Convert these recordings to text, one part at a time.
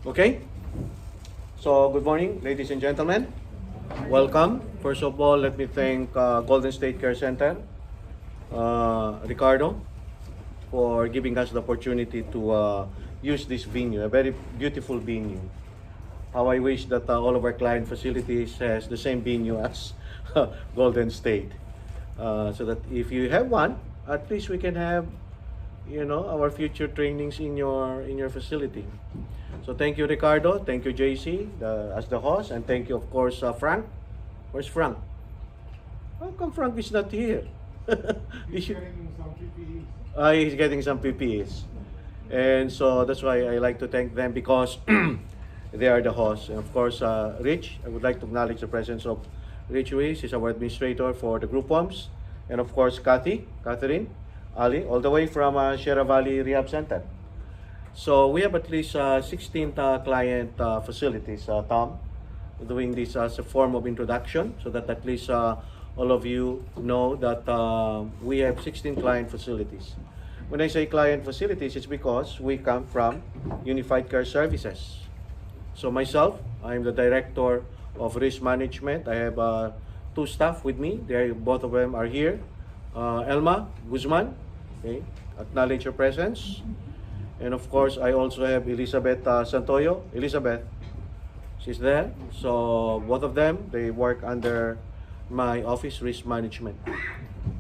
Okay? So, good morning, ladies and gentlemen. Welcome. First of all, let me thank Golden State Care Center, Ricardo, for giving us the opportunity to use this venue, a very beautiful venue. How I wish that all of our client facilities has the same venue as Golden State. So that if you have one, at least we can have, our future trainings in your facility. So thank you, Ricardo. Thank you, JC, as the host, and thank you, of course, Frank. Where's Frank? How come Frank is not here? He's getting some PPEs. He's getting some PPEs. And so that's why I like to thank them because they are the hosts. And of course, Rich, I would like to acknowledge the presence of Rich Ruiz. He's our administrator for the group homes. And of course, Catherine, Ali, all the way from Sierra Valley Rehab Center. So we have at least 16 client facilities, Tom, doing this as a form of introduction so that at least all of you know that we have 16 client facilities. When I say client facilities, it's because we come from Unified Care Services. So myself, I'm the Director of Risk Management. I have two staff with me. Both of them are here. Elma Guzman, okay, acknowledge your presence. And of course, I also have Elizabeth Santoyo. Elizabeth, she's there. So both of them, they work under my office, Risk Management.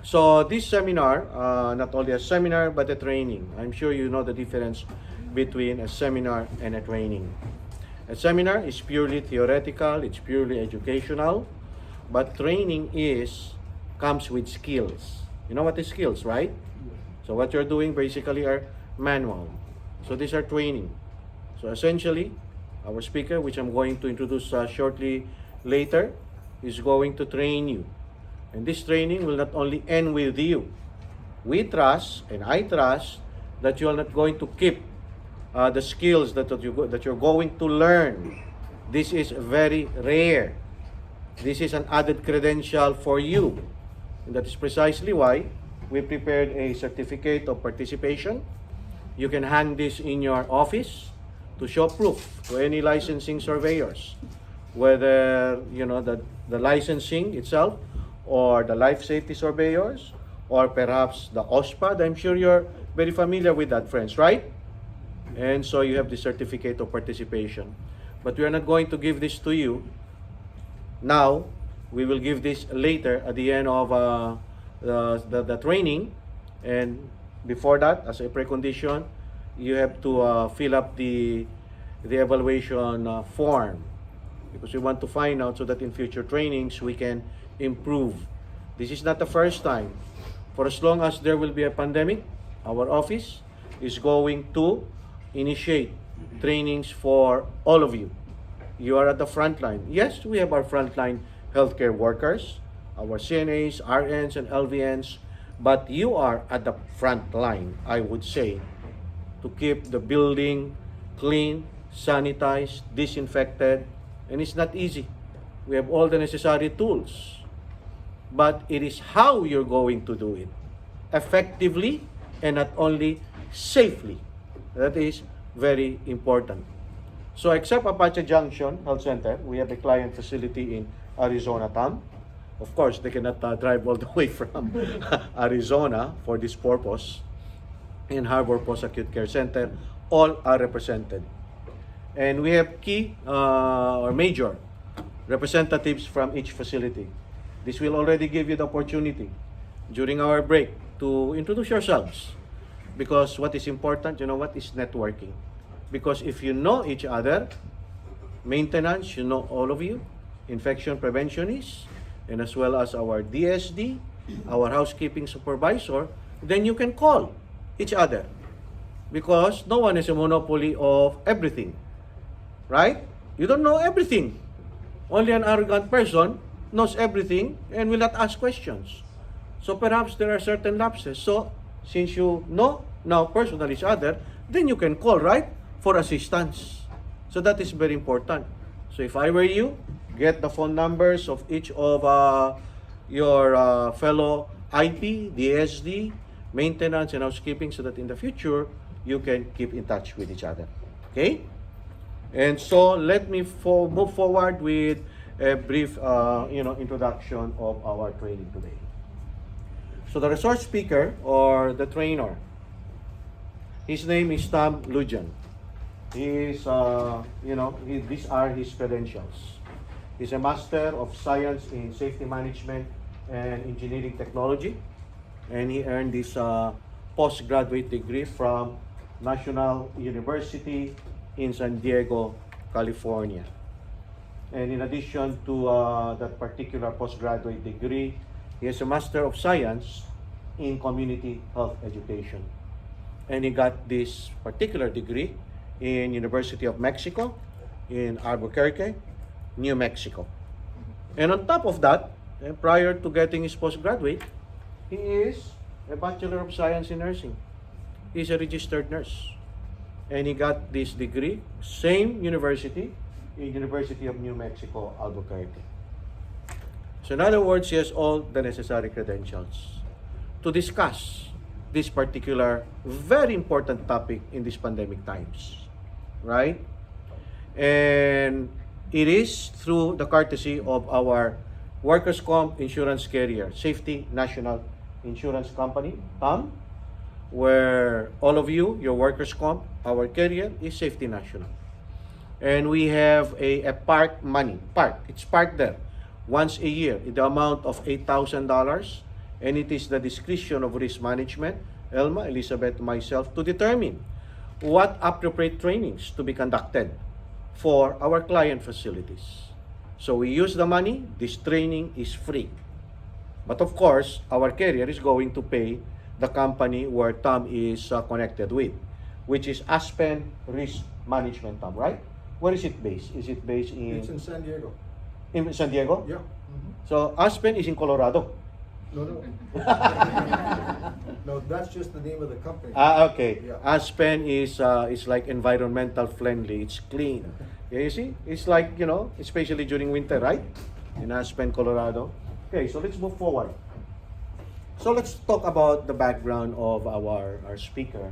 So this seminar, not only a seminar, but a training. I'm sure you know the difference between a seminar and a training. A seminar is purely theoretical, it's purely educational, but training comes with skills. You know what is skills, right? So what you're doing basically are manual. So these are training. So essentially, our speaker, which I'm going to introduce shortly later, is going to train you. And this training will not only end with you. We trust, and I trust, that you are not going to keep the skills that you're going to learn. This is very rare. This is an added credential for you. And that is precisely why we prepared a certificate of participation. You can hang this in your office to show proof to any licensing surveyors, whether the licensing itself or the life safety surveyors or perhaps the OSPAD. I'm sure you're very familiar with that, friends, right? And so you have the certificate of participation. But we are not going to give this to you now. We will give this later at the end of the training. And before that, as a precondition, you have to fill up the evaluation form, because we want to find out so that in future trainings we can improve. This is not the first time. For as long as there will be a pandemic, our office is going to initiate trainings for all of you. You are at the front line. Yes, we have our frontline healthcare workers, our CNAs, RNs, and LVNs, but you are at the front line, I would say, to keep the building clean, sanitized, disinfected, and it's not easy. We have all the necessary tools, but it is how you're going to do it effectively and not only safely. That is very important. So except Apache Junction Health Center, we have a client facility in Arizona, Tom. Of course, they cannot drive all the way from Arizona for this purpose. In Harbor Post Acute Care Center, all are represented. And we have key or major representatives from each facility. This will already give you the opportunity during our break to introduce yourselves. Because what is important, is networking. Because if you know each other, maintenance, you know all of you, infection preventionists, and as well as our DSD, our housekeeping supervisor, then you can call each other. Because no one is a monopoly of everything. Right? You don't know everything. Only an arrogant person knows everything and will not ask questions. So perhaps there are certain lapses. So since you know now personally each other, then you can call, right, for assistance. So that is very important. So if I were you, get the phone numbers of each of your fellow IP, DSD, maintenance, and housekeeping so that in the future, you can keep in touch with each other. Okay? And so let me move forward with a brief introduction of our training today. So the resource speaker or the trainer, his name is Tom Lujan. He is, these are his credentials. He's a Master of Science in Safety Management and Engineering Technology, and he earned this postgraduate degree from National University in San Diego, California. And in addition to that particular postgraduate degree, he has a Master of Science in Community Health Education. And he got this particular degree in University of Mexico in Albuquerque, New Mexico. And on top of that, prior to getting his postgraduate, he is a Bachelor of Science in Nursing. He's a registered nurse. And he got this degree, same university, in University of New Mexico, Albuquerque. So in other words, he has all the necessary credentials to discuss this particular very important topic in these pandemic times, right? And it is through the courtesy of our workers' comp insurance carrier, Safety National Insurance Company, TAM, where all of you, your workers' comp, our carrier is Safety National. And we have a park money, it's parked there once a year in the amount of $8,000, and it is the discretion of risk management, Elma, Elizabeth, myself, to determine what appropriate trainings to be conducted for our client facilities. So we use the money, this training is free. But of course, our carrier is going to pay the company where Tom is connected with, which is Aspen Risk Management, Tom, right? Where is it based? Is it based in... It's in San Diego. In San Diego? Yeah. So Aspen is in Colorado. No. No, that's just the name of the company. Okay. Yeah. Aspen is like environmental friendly. It's clean. Yeah, you see? It's like, especially during winter, right? In Aspen, Colorado. Okay, so let's move forward. So let's talk about the background of our speaker.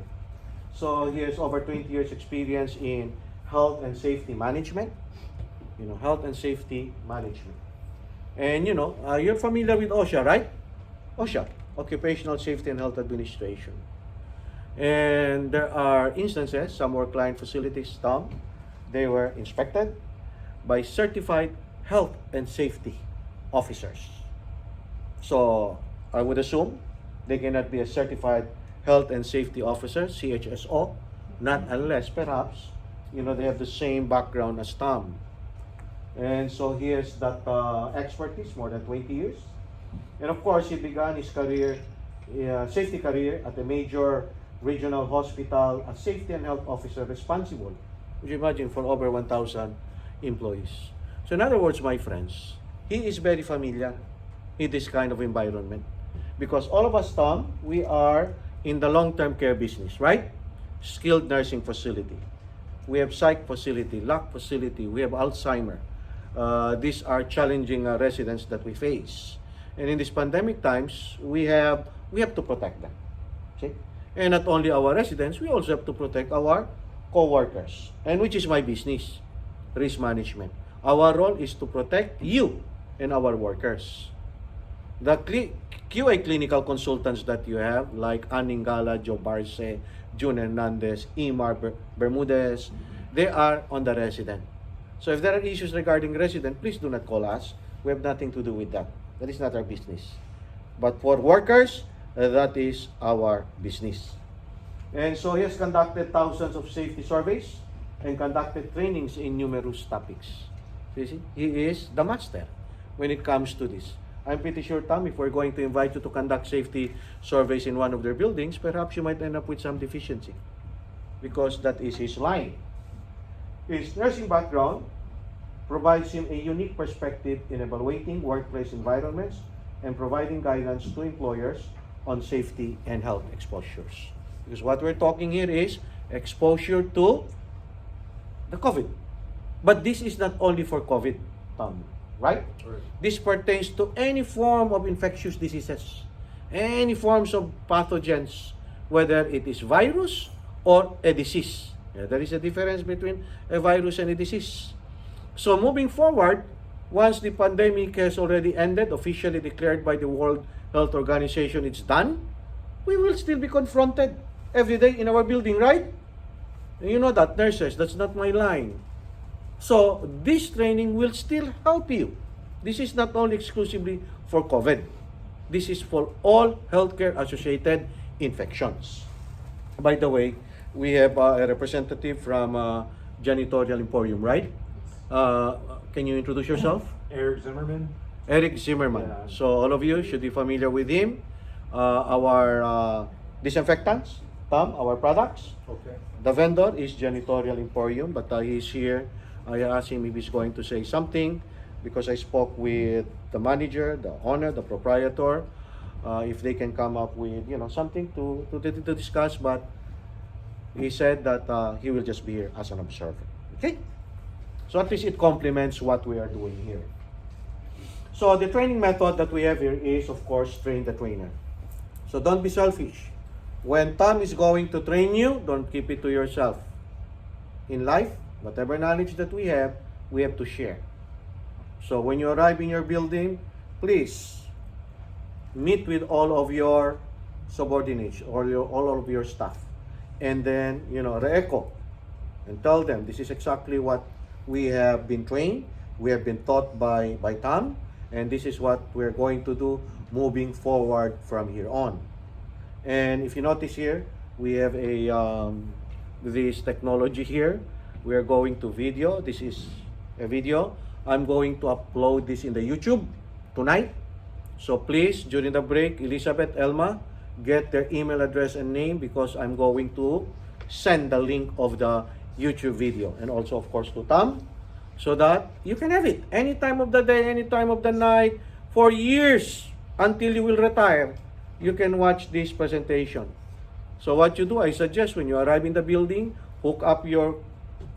So he has over 20 years experience in health and safety management. Health and safety management. And you're familiar with OSHA, right? OSHA, Occupational Safety and Health Administration. And there are instances, some were client facilities, Tom, they were inspected by certified health and safety officers. So I would assume they cannot be a certified health and safety officer, CHSO, not unless perhaps, they have the same background as Tom. And so he has that expertise, more than 20 years. And of course, he began his career, safety career at a major regional hospital as safety and health officer responsible, would you imagine, for over 1,000 employees. So in other words, my friends, he is very familiar in this kind of environment. Because all of us, Tom, we are in the long-term care business, right? Skilled nursing facility. We have psych facility, LAC facility, we have Alzheimer. These are challenging residents that we face. And in these pandemic times, we have to protect them. See? And not only our residents, we also have to protect our co-workers. And which is my business, risk management. Our role is to protect you and our workers. The QA clinical consultants that you have, like Aningala, Joe Barce, June Hernandez, Imar Bermudez, they are on the resident. So if there are issues regarding resident, please do not call us. We have nothing to do with that. That is not our business. But for workers, that is our business. And so he has conducted thousands of safety surveys and conducted trainings in numerous topics. So you see, he is the master when it comes to this. I'm pretty sure, Tom, if we're going to invite you to conduct safety surveys in one of their buildings, perhaps you might end up with some deficiency because that is his line. His nursing background provides him a unique perspective in evaluating workplace environments and providing guidance to employers on safety and health exposures. Because what we're talking here is exposure to the COVID. But this is not only for COVID, Tom, right? This pertains to any form of infectious diseases, any forms of pathogens, whether it is virus or a disease Yeah, there is a difference between a virus and a disease. So moving forward, once the pandemic has already ended, officially declared by the World Health Organization, it's done, we will still be confronted every day in our building, right? And you know that, nurses, that's not my line. So this training will still help you. This is not only exclusively for COVID. This is for all healthcare associated infections. By the way, we have a representative from Janitorial Emporium, right? Can you introduce yourself? Eric Zimmerman. Eric Zimmerman. Yeah. So all of you should be familiar with him. Our disinfectants, Tom, our products. Okay. The vendor is Janitorial Emporium, but he's here. I asked him if he's going to say something because I spoke with the manager, the owner, the proprietor, if they can come up with something to discuss. But he said that he will just be here as an observer. Okay, so at least it complements what we are doing here. So the training method that we have here is, of course, train the trainer. So don't be selfish. When Tom is going to train you, don't keep it to yourself. In life, whatever knowledge that we have to share. So when you arrive in your building, please meet with all of your subordinates or all of your staff. And then, re-echo and tell them this is exactly what we have been trained, we have been taught by Tom, and this is what we're going to do moving forward from here on. And if you notice here, we have this technology here. We are going to video. This is a video. I'm going to upload this in the YouTube tonight. So please, during the break, Elizabeth, Elma, get their email address and name because I'm going to send the link of the YouTube video. And also, of course, to Tom, so that you can have it any time of the day, any time of the night, for years until you will retire. You can watch this presentation. So what you do, I suggest when you arrive in the building, hook up your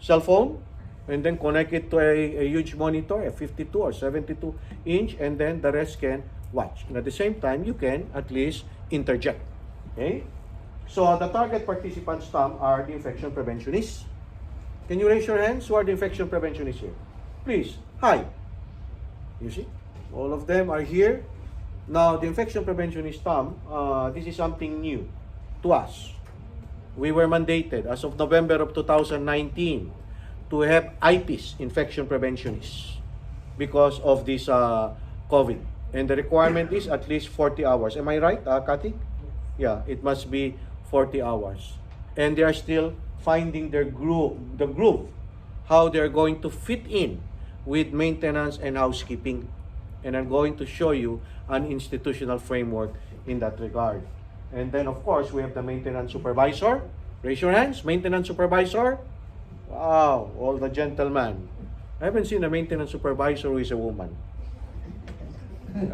cell phone and then connect it to a huge monitor, a 52 or 72 inch, and then the rest can watch. And at the same time, you can at least interject. Okay? So the target participants, Tom, are the infection preventionists. Can you raise your hands? Who are the infection preventionists here? Please. Hi. You see? All of them are here. Now, the infection preventionist, Tom, this is something new to us. We were mandated as of November of 2019 to have IPs, infection preventionists, because of this COVID. And the requirement is at least 40 hours. Am I right, Kathy? Yeah, it must be 40 hours. And they are still finding their groove, how they're going to fit in with maintenance and housekeeping. And I'm going to show you an institutional framework in that regard. And then, of course, we have the maintenance supervisor. Raise your hands, maintenance supervisor. Wow, all the gentlemen. I haven't seen a maintenance supervisor who is a woman.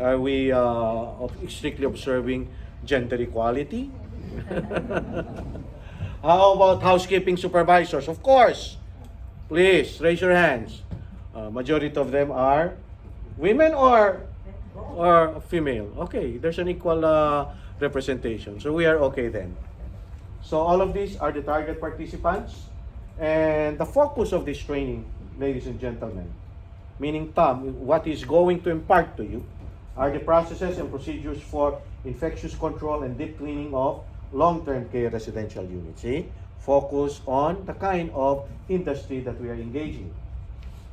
Are we strictly observing gender equality? How about housekeeping supervisors? Of course. Please, raise your hands. Majority of them are women or female. Okay, there's an equal representation. So we are okay then. So all of these are the target participants. And the focus of this training, ladies and gentlemen, meaning Tom, what is going to impart to you are the processes and procedures for infectious control and deep cleaning of long-term care residential units. See? Focus on the kind of industry that we are engaging.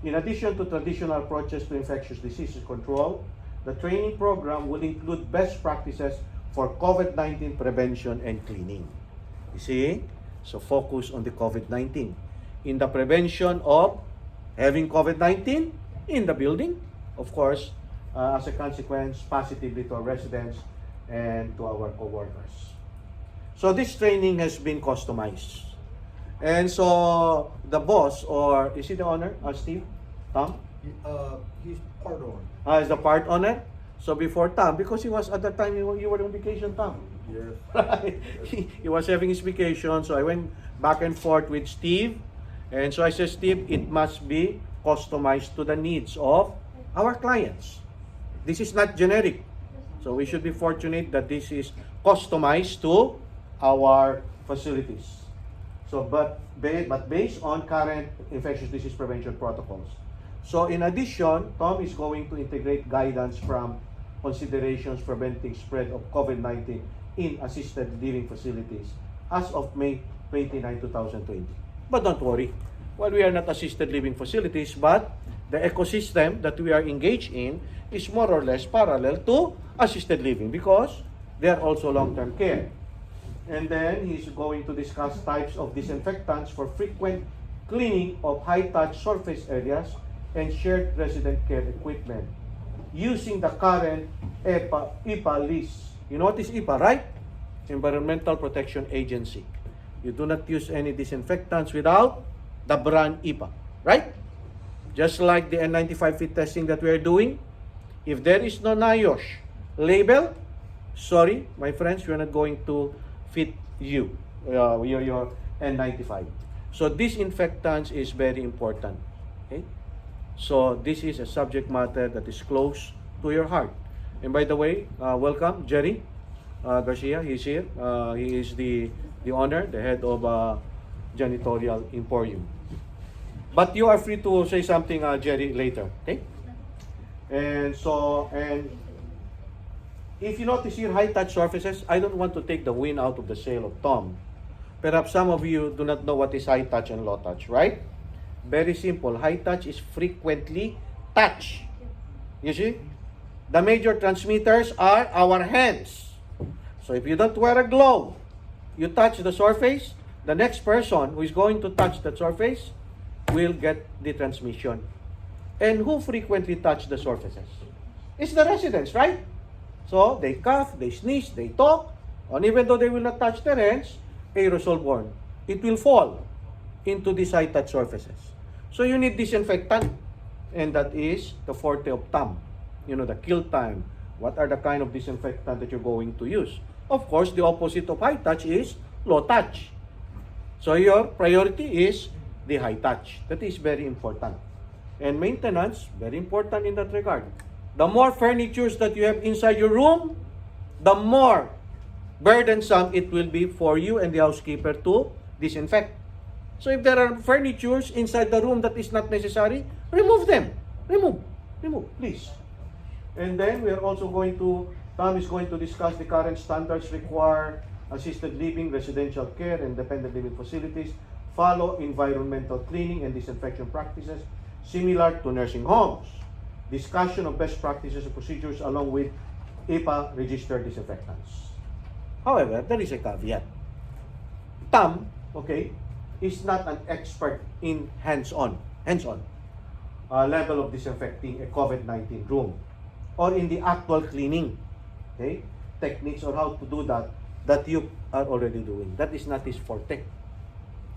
In addition to traditional approaches to infectious diseases control, the training program will include best practices for COVID-19 prevention and cleaning. You see? So focus on the COVID-19. In the prevention of having COVID-19 in the building, of course, as a consequence, positively to our residents and to our co-workers. So this training has been customized. And so the boss, or is he the owner, Steve? Tom? He's part owner. Is the part owner? So before Tom, because he was at that time, you were on vacation, Tom. Yes. He was having his vacation, so I went back and forth with Steve. And so I said, Steve, it must be customized to the needs of our clients. This is not generic. So we should be fortunate that this is customized to our facilities. So, but based on current infectious disease prevention protocols. So, in addition, Tom is going to integrate guidance from considerations preventing spread of COVID-19 in assisted living facilities as of May 29, 2020. But don't worry, while we are not assisted living facilities, but the ecosystem that we are engaged in is more or less parallel to assisted living because they are also long-term care. And then he's going to discuss types of disinfectants for frequent cleaning of high-touch surface areas and shared resident care equipment using the current EPA list. You know what is EPA, right? Environmental Protection Agency. You do not use any disinfectants without the brand EPA, right? Just like the N95 fit testing that we are doing, if there is no NIOSH label, sorry, my friends, we are not going to fit you, your N95. So disinfectants is very important. Okay? So this is a subject matter that is close to your heart. And by the way, welcome Jerry Garcia. He's here. He is the owner, the head of Janitorial Emporium. But you are free to say something, Jerry, later. Okay? And if you notice here, high-touch surfaces, I don't want to take the wind out of the sail of Tom. Perhaps some of you do not know what is high-touch and low-touch, right? Very simple. High-touch is frequently touch. You see? The major transmitters are our hands. So if you don't wear a glove, you touch the surface, the next person who is going to touch that surface will get the transmission. And who frequently touch the surfaces? It's the residents, right? So they cough, they sneeze, they talk, and even though they will not touch their hands, aerosol borne. It will fall into these high-touch surfaces. So you need disinfectant, and that is the forte of Tom. You know, the kill time. What are the kind of disinfectant that you're going to use? Of course, the opposite of high-touch is low-touch. So your priority is the high-touch. That is very important. And maintenance, very important in that regard. The more furnitures that you have inside your room, the more burdensome it will be for you and the housekeeper to disinfect. So if there are furnitures inside the room that is not necessary, remove them. Remove, please. And then we are also going to, Tom is going to discuss the current standards require assisted living, residential care, and independent living facilities follow environmental cleaning and disinfection practices similar to nursing homes. Discussion of best practices and procedures along with EPA registered disinfectants. However, there is a caveat. Tom, okay, is not an expert in hands-on level of disinfecting a COVID-19 room or in the actual cleaning, okay, techniques or how to do that you are already doing. That is not his forte,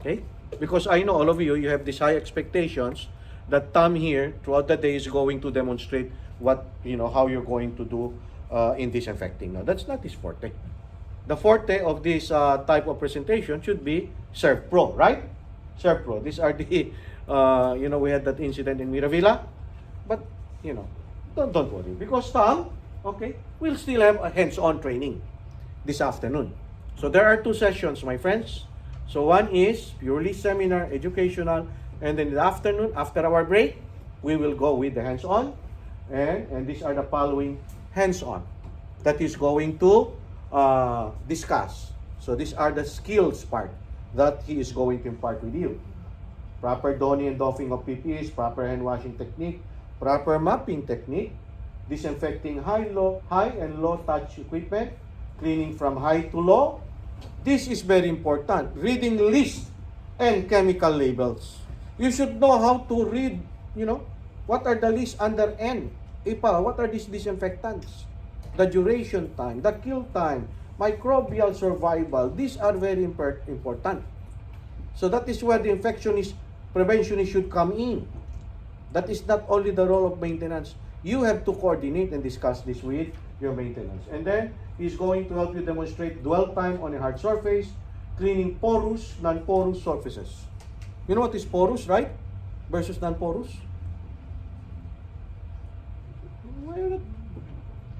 okay? Because I know all of you have these high expectations that Tom here throughout the day is going to demonstrate what, how you're going to do in disinfecting. Now, that's not his forte. The forte of this type of presentation should be Serve Pro, right? Serve Pro. These are the, we had that incident in Miravilla, but, don't worry. Because Tom, okay, will still have a hands-on training this afternoon. So there are 2 sessions, my friends. So one is purely seminar, educational, and then in the afternoon, after our break, we will go with the hands-on. And these are the following hands-on that is going to discuss. So these are the skills part that he is going to impart with you. Proper donning and doffing of PPEs, proper hand washing technique, proper mapping technique, disinfecting high and low touch equipment, cleaning from high to low. This is very important. Reading list and chemical labels. You should know how to read, what are the lists under N. EPA, what are these disinfectants? The duration time, the kill time, microbial survival. These are very important. So that is where the prevention should come in. That is not only the role of maintenance. You have to coordinate and discuss this with your maintenance. And then he's going to help you demonstrate dwell time on a hard surface, cleaning porous, non-porous surfaces. You know what is porous, right? Versus non-porous?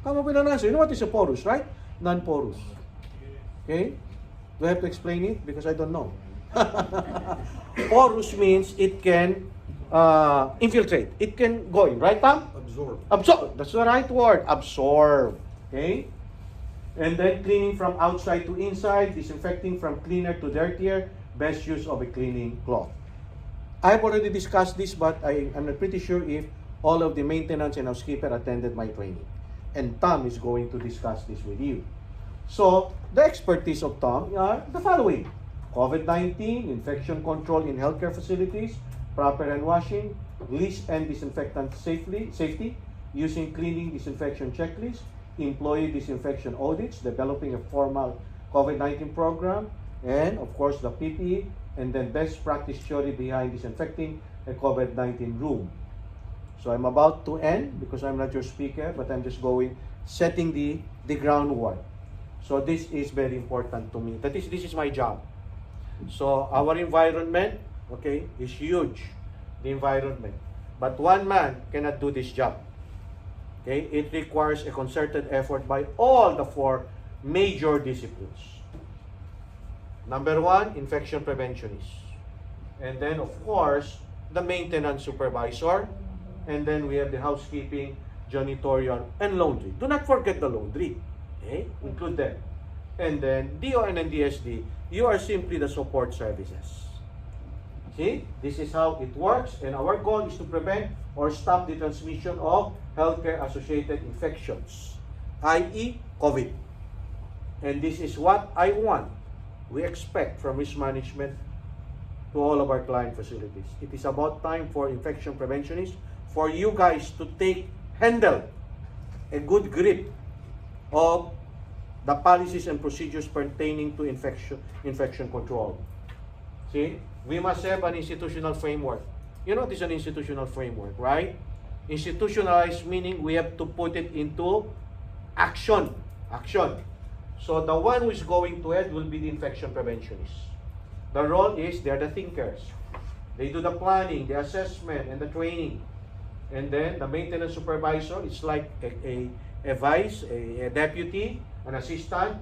Come up with an answer. You know what is a porous, right? Non-porous. Okay? Do I have to explain it? Because I don't know. Porous means it can infiltrate. It can go in, right, Tom? Absorb. Absorb. That's the right word. Absorb. Okay? And then cleaning from outside to inside, disinfecting from cleaner to dirtier, best use of a cleaning cloth. I've already discussed this, but I'm not pretty sure if all of the maintenance and housekeeper attended my training. And Tom is going to discuss this with you. So, the expertise of Tom are the following: COVID-19, infection control in healthcare facilities, proper hand washing, least and disinfectant safety, using cleaning disinfection checklists, employee disinfection audits, developing a formal COVID-19 program, and of course the PPE, and then best practice theory behind disinfecting a COVID-19 room. So I'm about to end because I'm not your speaker, but I'm just setting the groundwork. So this is very important to me. This is my job. So our environment, okay, is huge, the environment. But one man cannot do this job. Okay, it requires a concerted effort by all the 4 major disciplines. Number 1, infection preventionists. And then, of course, the maintenance supervisor. And then we have the housekeeping, janitorial, and laundry. Do not forget the laundry. Okay? Include them. And then, DON and DSD, you are simply the support services. See? This is how it works. And our goal is to prevent or stop the transmission of healthcare-associated infections, i.e. COVID. And this is what I want, we expect from risk management to all of our client facilities. It is about time for infection preventionists, for you guys to handle a good grip of the policies and procedures pertaining to infection control. See, we must have an institutional framework. You know, this is an institutional framework, right? Institutionalized meaning we have to put it into action. So the one who is going to head will be the infection preventionists. The role is they're the thinkers. They do the planning, the assessment, and the training. And then the maintenance supervisor is like a vice, a deputy, an assistant,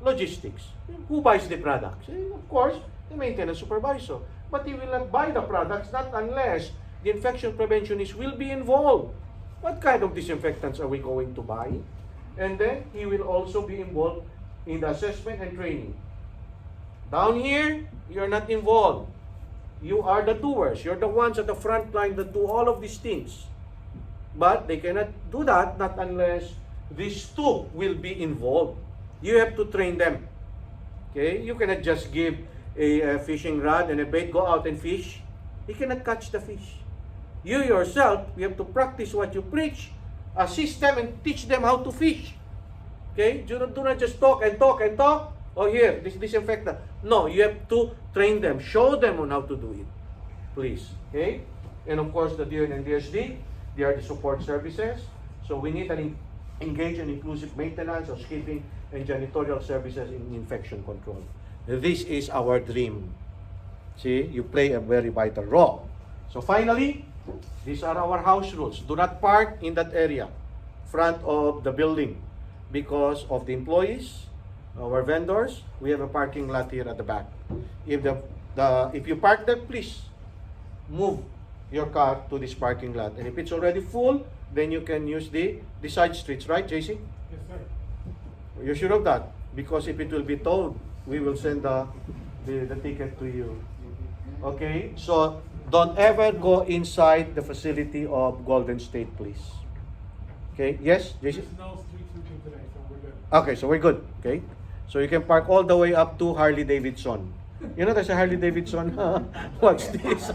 logistics. Who buys the products? Of course, the maintenance supervisor. But he will not buy the products not unless the infection preventionist will be involved. What kind of disinfectants are we going to buy? And then he will also be involved in the assessment and training. Down here, you're not involved. You are the doers. You're the ones at the front line that do all of these things. But they cannot do that not unless these 2 will be involved. You have to train them. Okay? You cannot just give a fishing rod and a bait, go out and fish. He cannot catch the fish. You yourself, you have to practice what you preach, assist them and teach them how to fish. Okay? Do not just talk and talk and talk. Oh, here, this disinfectant. No, you have to train them, show them on how to do it. Please. Okay? And of course, the DON and DSD, they are the support services. So we need an engaged and inclusive maintenance, housekeeping, and janitorial services in infection control. This is our dream. See, you play a very vital role. So finally, these are our house rules. Do not park in that area, front of the building, because of the employees, our vendors. We have a parking lot here at the back. If you park there, please move your car to this parking lot. And if it's already full, then you can use the side streets, right, JC? Yes, sir. You're sure of that? Because if it will be towed, we will send the ticket to you. Okay? So, don't ever go inside the facility of Golden State, please. Okay? Yes, JC? There's no street sweeping today, so we're good. Okay, so we're good. Okay? So you can park all the way up to Harley Davidson. You know, there's a Harley Davidson. What's this?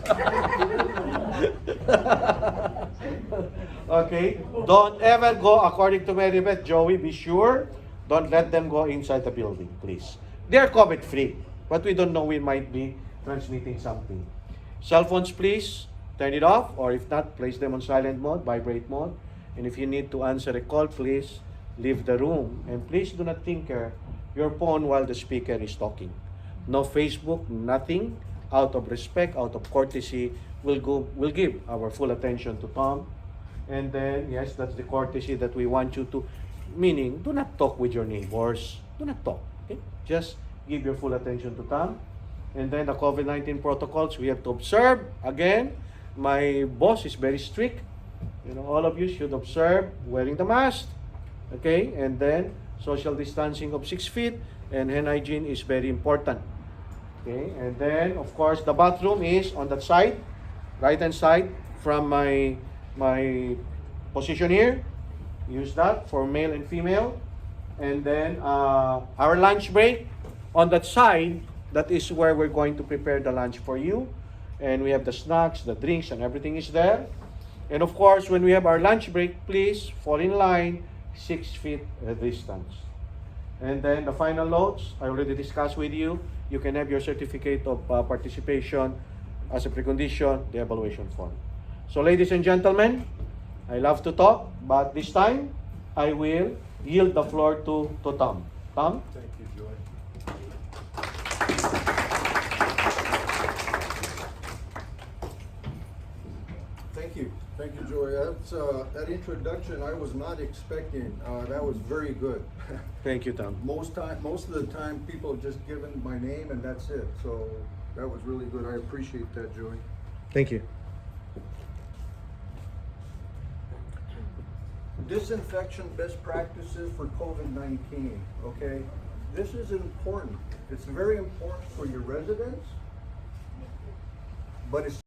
Okay? Don't ever go, according to Mary Beth, Joey, be sure. Don't let them go inside the building, please. They're COVID-free, but we don't know, we might be transmitting something. Cell phones, please, turn it off, or if not, place them on silent mode, vibrate mode. And if you need to answer a call, please leave the room. And please do not tinker your phone while the speaker is talking. No Facebook, nothing. Out of respect, out of courtesy, we'll give our full attention to Tom. And then, yes, that's the courtesy that we want you to, meaning, do not talk with your neighbors. Do not talk, okay? Just give your full attention to Tom. And then the COVID-19 protocols we have to observe. Again, my boss is very strict. You know, all of you should observe wearing the mask. Okay? And then social distancing of 6 feet and hand hygiene is very important. Okay? And then, of course, the bathroom is on that side, right-hand side from my position here. Use that for male and female. And then our lunch break on that side, that is where we're going to prepare the lunch for you. And we have the snacks, the drinks, and everything is there. And of course, when we have our lunch break, please fall in line, 6 feet distance. And then the final notes, I already discussed with you. You can have your certificate of participation as a precondition, the evaluation form. So ladies and gentlemen, I love to talk, but this time, I will yield the floor to Tom. Tom? Thank you, Joy. Thank you, Joy. That's, that introduction I was not expecting. That was very good. Thank you, Tom. Most of the time, people have just given my name and that's it. So that was really good. I appreciate that, Joy. Thank you. Disinfection best practices for COVID-19, okay? This is important. It's very important for your residents, but it's